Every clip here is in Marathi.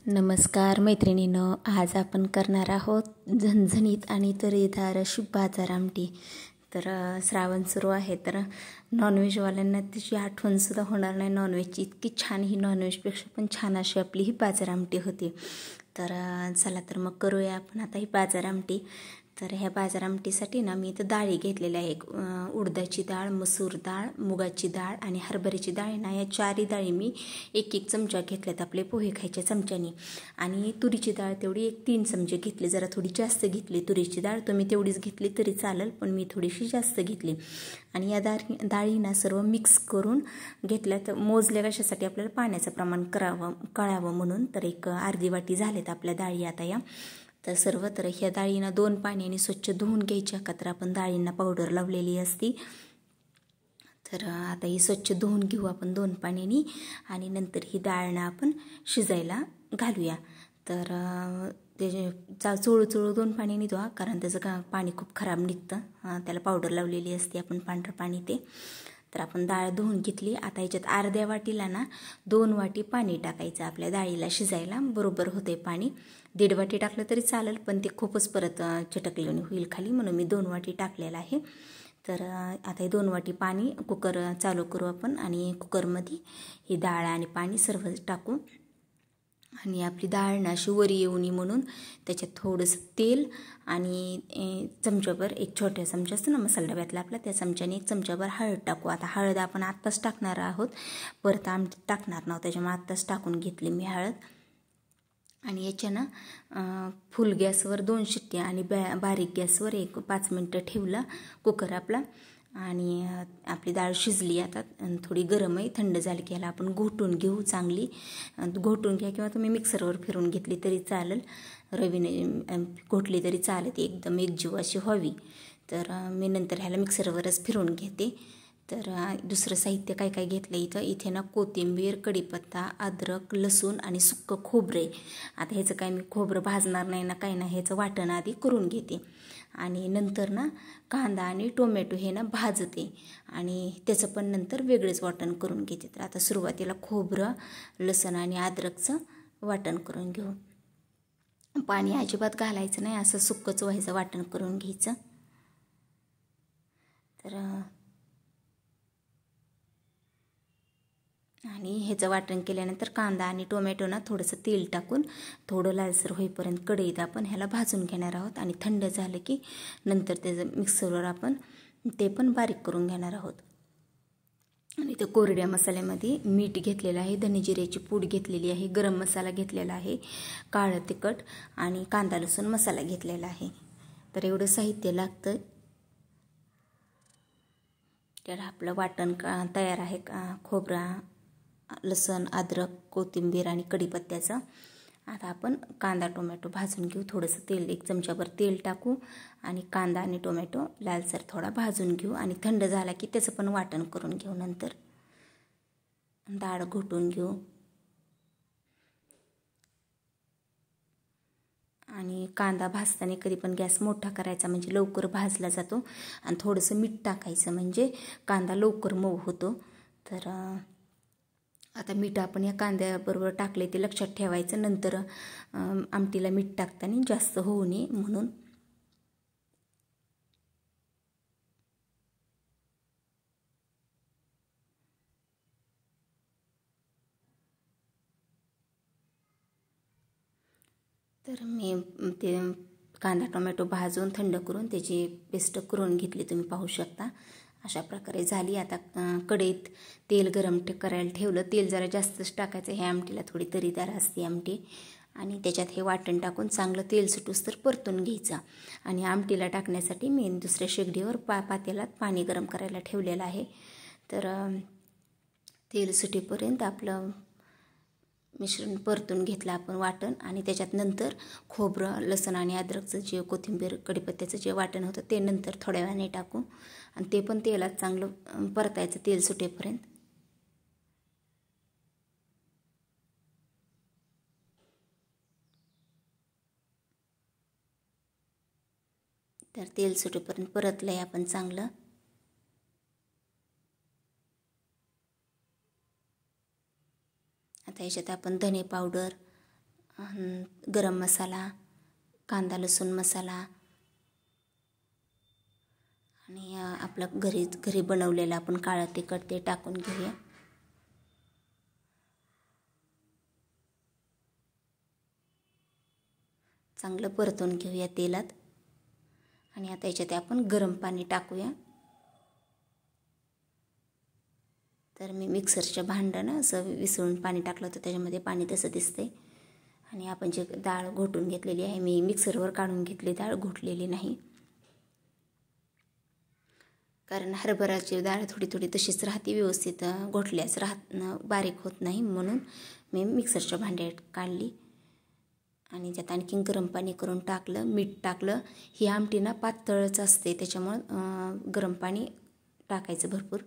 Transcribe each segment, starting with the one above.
नमस्कार मैत्रिणींनो, आज आपण करणार आहोत झणझणीत आणि तर्हेदार अशी बाजार आमटी. तर श्रावण सुरू आहे, तर नॉनव्हेजवाल्यांना त्याची आठवणसुद्धा होणार नाही. नॉनव्हेजची इतकी छान, ही नॉनव्हेजपेक्षा पण छान अशी आपली ही बाजार आमटी होती. तर चला तर मग करूया आपण आता ही बाजार आमटी. तर ह्या बाजार आमटीसाठी ना मी इथं डाळी घेतलेल्या आहे. उडदाची डाळ, मसूर डाळ, मुगाची डाळ आणि हरभऱ्याची डाळ ना, या चारही डाळी मी एक एक चमचा घेतल्यात आपले पोहे खायच्या चमच्याने. आणि तुरीची डाळ तेवढी 1-3 चमचे घेतली, जरा थोडी जास्त घेतली तुरीची डाळ. तुम्ही तेवढीच घेतली तरी चालेल, पण मी थोडीशी जास्त घेतली. आणि या डाळींना सर्व मिक्स करून घेतल्यात. मोजल्या कशासाठी, आपल्याला पाण्याचं प्रमाण कळावं म्हणून. तर एक अर्धी वाटी झालेत आपल्या डाळी आता या. तर सर्व तर ह्या डाळींना 2 पाण्याने स्वच्छ धुवून घ्यायच्या, का तर आपण डाळींना पावडर लावलेली असती. तर आता ही स्वच्छ धुवून घेऊ आपण 2 पाण्याने आणि नंतर ही डाळना आपण शिजायला घालूया. तर ते चोळू 2 पाण्याने धुवा, कारण त्याचं पाणी खूप खराब निघतं. त्याला पावडर लावलेली असते आपण, पांढरं पाणी ते. तर आपण डाळ धुवून घेतली. आता ह्याच्यात अर्ध्या वाटीला ना 2 वाटी पाणी टाकायचं आपल्या डाळीला शिजायला. बरोबर होते पाणी. 1.5 वाटी टाकलं तरी चालेल, पण ते खूपच परत चिटकलेलं होईल खाली, म्हणून मी 2 वाटी टाकलेलं आहे. तर आता हे 2 वाटी पाणी, कुकर चालू करू आपण आणि कुकरमध्ये ही डाळ आणि पाणी सर्व टाकू. आणि आपली डाळ ना अशी वरी येऊ नये म्हणून त्याच्यात थोडंसं तेल आणि चमच्याभर, एक छोट्या चमचा असतो ना मसाला डब्यातला आपला, त्या चमच्याने 1 चमच्याभर हळद टाकू. आता हळद आपण आत्ताच टाकणार आहोत, परत आमटी टाकणार नव्हतं, त्याच्यामुळे आत्ताच टाकून घेतली मी हळद. आणि याच्या ना फुल गॅसवर 2 शिट्ट्या आणि बारीक गॅसवर 5 मिनटं ठेवला कुकर आपला. आणि आपली डाळ शिजली. आता थोडी गरम आहे, थंड झाली की ह्याला आपण घोटून घेऊ. चांगली घोटून घ्या, किंवा तुम्ही मिक्सरवर फिरून घेतली तरी चालेल. रवीने घोटली तरी चालेल, ती एकदम एकजीव अशी व्हावी. तर मी नंतर ह्याला मिक्सरवरच फिरून घेते. तर दुसरं साहित्य काय काय घेतलं इथे ना कोथिंबीर, कढीपत्ता, अद्रक, लसूण आणि सुक्कं खोबरे. आता ह्याचं काय मी खोबरं भाजणार नाही ना, काही नाही, ह्याचं वाटण आधी करून घेते. आणि नंतर ना कांदा आणि टोमॅटो हे ना भाजते आणि त्याचं पण नंतर वेगळंच वाटण करून घेते. तर आता सुरुवातीला खोबरं, लसूण आणि अद्रकचं वाटण करून घेऊ. पाणी अजिबात घालायचं नाही, असं सुक्कंच व्हायचं वाटण करून घ्यायचं. तर आणि ह्याचं वाटण केल्यानंतर कांदा आणि टोमॅटो ना थोडंसं तेल टाकून थोडं लालसर होईपर्यंत कढईत आपण ह्याला भाजून घेणार आहोत. आणि थंड झालं की नंतर त्याचं मिक्सरवर आपण ते पण बारीक करून घेणार आहोत. आणि त्या कोरड्या मसाल्यामध्ये मीठ घेतलेलं आहे, धने जिऱ्याची पूड घेतलेली आहे, गरम मसाला घेतलेला आहे, काळं तिखट आणि कांदा लसूण मसाला घेतलेला आहे. तर एवढं साहित्य लागतं. त्याला आपलं वाटण तयार आहे. खोबरा, लसूण, अद्रक, कोथिंबीर आणि कढीपत्त्याचं. आता आपण कांदा टोमॅटो भाजून घेऊ. थोडंसं तेल, 1 चमच्याभर तेल टाकू आणि कांदा आणि टोमॅटो लालसर थोडा भाजून घेऊ. आणि थंड झाला की त्याचं पण वाटण करून घेऊ. नंतर डाळ घोटून घेऊ. आणि कांदा भाजताना कधी पण गॅस मोठा करायचा, म्हणजे लवकर भाजला जातो. आणि थोडंसं मीठ टाकायचं, म्हणजे कांदा लवकर मऊ होतो. तर आता मीठ आपण या कांद्याबरोबर टाकले ते लक्षात ठेवायचं, नंतर आमटीला मीठ टाकताना जास्त होऊ नये म्हणून. तर मी ते कांदा टोमॅटो भाजून थंड करून त्याची पेस्ट करून घेतली, तुम्ही पाहू शकता. अशा प्रकारे झाली. आता कढईत तेल गरम करायला ठेवलं. तेल जरा जास्तच टाकायचं, ह्या आमटीला थोडी तरीदार असते आमटी. आणि त्याच्यात हे वाटण टाकून चांगलं तेल सुटूस तर परतून घ्यायचं. आणि आमटीला टाकण्यासाठी मी दुसऱ्या शेगडीवर पातेल्यात पाणी गरम करायला ठेवलेलं आहे. तर तेल सुटेपर्यंत आपलं मिश्रण परतून घेतलं आपण वाटण. आणि त्याच्यात नंतर खोबरं, लसूण आणि अद्रकचं जे, कोथिंबीर, कढीपत्त्याचं जे वाटण होतं ते नंतर थोड्या वेळाने टाकू. आणि ते पण तेलात चांगलं परतायचं तेल सुटेपर्यंत. तर तेल सुटेपर्यंत परतलं आहे आपण चांगलं. आता याच्यात आपण धने पावडर, गरम मसाला, कांदा लसूण मसाला आणि आपलं घरी बनवलेलं आपण काळं तिखट ते टाकून घेऊया. चांगलं परतून घेऊया तेलात. आणि आता याच्यात आपण गरम पाणी टाकूया. तर मी मिक्सरच्या भांड्यानं असं विसळून पाणी टाकलं होतं, त्याच्यामध्ये पाणी तसं दिसतंय. आणि आपण जे डाळ घोटून घेतलेली आहे, मी मिक्सरवर काढून घेतली, डाळ घोटलेली नाही, कारण हरभराची डाळ थोडी थोडी तशीच राहते, व्यवस्थित घोटल्याच बारीक होत नाही, म्हणून मी मिक्सरच्या भांड्यात काढली. आणि त्यात आणखीन गरम पाणी करून टाकलं, मीठ टाकलं. ही आमटी ना पातळच असते, त्याच्यामुळं गरम पाणी टाकायचं भरपूर.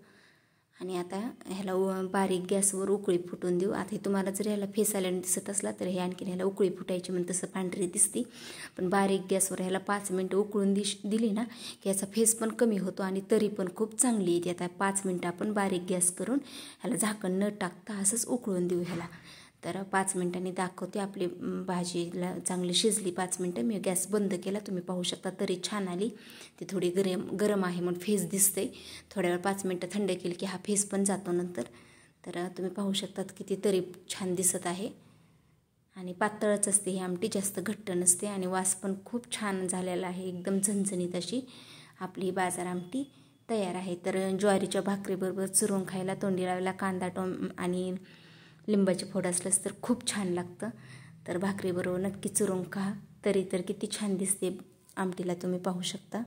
आणि आता ह्याला बारीक गॅसवर उकळी फुटून देऊ. आता हे तुम्हाला जर ह्याला फेस आल्याने दिसत असला तर हे आणखीन ह्याला उकळी फुटायची, म्हणून तसं पांढरी दिसते. पण बारीक गॅसवर ह्याला 5 मिनटं उकळून दिली ना की याचा फेस पण कमी होतो आणि तरी पण खूप चांगली येते. आता 5 मिनटं आपण बारीक गॅस करून ह्याला झाकण न टाकता असंच उकळून देऊ ह्याला. तर 5 मिनटांनी दाखवते, आपली भाजीला चांगली शिजली. 5 मिनटं मी गॅस बंद केला, तुम्ही पाहू शकता तरी छान आली. ती थोडी गरम आहे म्हणून फेस दिसते. थोड्या वेळ 5 मिनटं थंड केली की हा फेस पण जातो नंतर. तर तुम्ही पाहू शकतात किती तरी छान दिसत आहे. आणि पातळच असते ही आमटी, जास्त घट्ट नसते. आणि वास पण खूप छान झालेला आहे, एकदम झणझणीत अशी आपली बाजार आमटी तयार आहे. तर ज्वारीच्या भाकरीबरोबर चुरून खायला, तोंडी लावायला कांदा आणि लिंबाची फोड असलंच तर खूप छान लागतं. तर भाकरीबरोबर नक्की चुरून खा, तरी तर किती छान दिसते आमटीला, तुम्ही पाहू शकता.